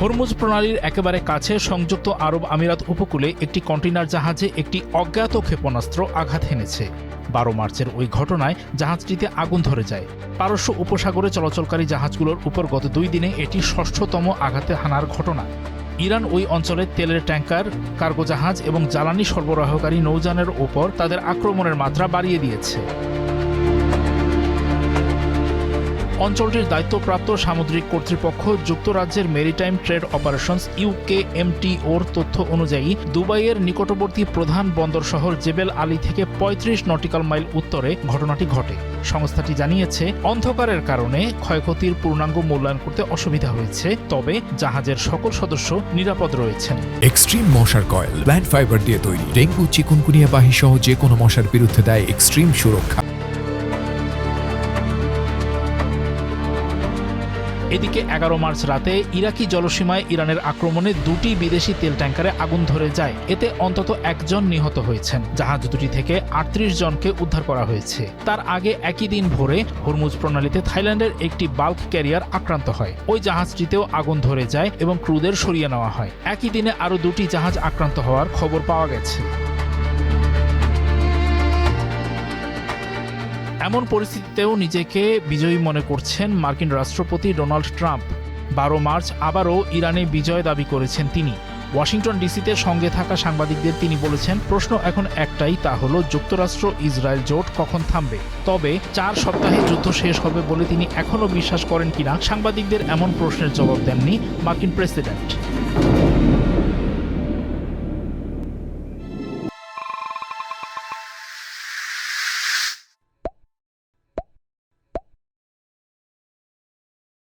Hormuz প্রণালীর একেবারে কাছে সংযুক্ত আরব আমিরাত উপকূলে একটি কন্টেইনার জাহাজে একটি অজ্ঞাত ক্ষেপণাস্ত্র আঘাত হেনেছে। 12 মার্চের ওই ঘটনায় জাহাজটিতে আগুন ধরে যায়। পারস্য উপসাগরে চলাচলকারী জাহাজগুলোর উপর গত 2 দিনে এটি 6ষ্ঠতম আঘাতে হানার ঘটনা। ইরান ওই অঞ্চলে তেলের ট্যাঙ্কার, কার্গো জাহাজ এবং জ্বালানি সরবরাহকারী নৌযানের ওপর তাদের আক্রমণের মাত্রা বাড়িয়ে দিয়েছে। অঞ্চলটির দায়িত্বপ্রাপ্ত সামুদ্রিক কর্তৃপক্ষ যুক্তরাজ্যের মেরিটাইম ট্রেড অপারেশনস UKMTOর তথ্য অনুযায়ী দুবাইয়ের নিকটবর্তী প্রধান বন্দর শহর জেবেল আলী থেকে 35 নটিক্যাল মাইল উত্তরে ঘটনাটি ঘটে। সংস্থাটি জানিয়েছে অন্ধকারের কারণে ক্ষয়ক্ষতির পূর্ণাঙ্গ মূল্যায়ন করতে অসুবিধা হয়েছে, তবে জাহাজের সকল সদস্য নিরাপদ রয়েছেন। এক্সট্রিম মশার কয়েল প্ল্যান্ট ফাইবার দিয়ে তৈরি, ডেঙ্গু, চিকুনগুনিয়া বাহি সহ যে কোনো মশার বিরুদ্ধে দেয় এক্সট্রিম সুরক্ষা। এদিকে 11 মার্চ রাতে ইরাকি জলসীমায় ইরানের আক্রমণে 2টি বিদেশি তেল ট্যাঙ্কারে আগুন ধরে যায়। এতে অন্তত 1 জন নিহত হয়েছেন। জাহাজ দুটি থেকে 38 জনকে উদ্ধার করা হয়েছে। তার আগে একই দিন ভোরে হরমুজ প্রণালীতে থাইল্যান্ডের একটি বাল্ক ক্যারিয়ার আক্রান্ত হয়। ওই জাহাজটিতেও আগুন ধরে যায় এবং ক্রুদের সরিয়ে নেওয়া হয়। একই দিনে আরও 2টি জাহাজ আক্রান্ত হওয়ার খবর পাওয়া গেছে। এমন পরিস্থিতিতেও নিজেকে বিজয়ী মনে করছেন মার্কিন রাষ্ট্রপতি ডোনাল্ড ট্রাম্প। 12 মার্চ আবারও ইরানে বিজয় দাবি করেছেন তিনি। ওয়াশিংটন ডিসিতে সঙ্গে থাকা সাংবাদিকদের তিনি বলেছেন, প্রশ্ন এখন একটাই, তা হলো যুক্তরাষ্ট্র ইসরায়েল জোট কখন থামবে। তবে 4 সপ্তাহে যুদ্ধ শেষ হবে বলে তিনি এখনও বিশ্বাস করেন কিনা সাংবাদিকদের এমন প্রশ্নের জবাব দেননি মার্কিন প্রেসিডেন্ট।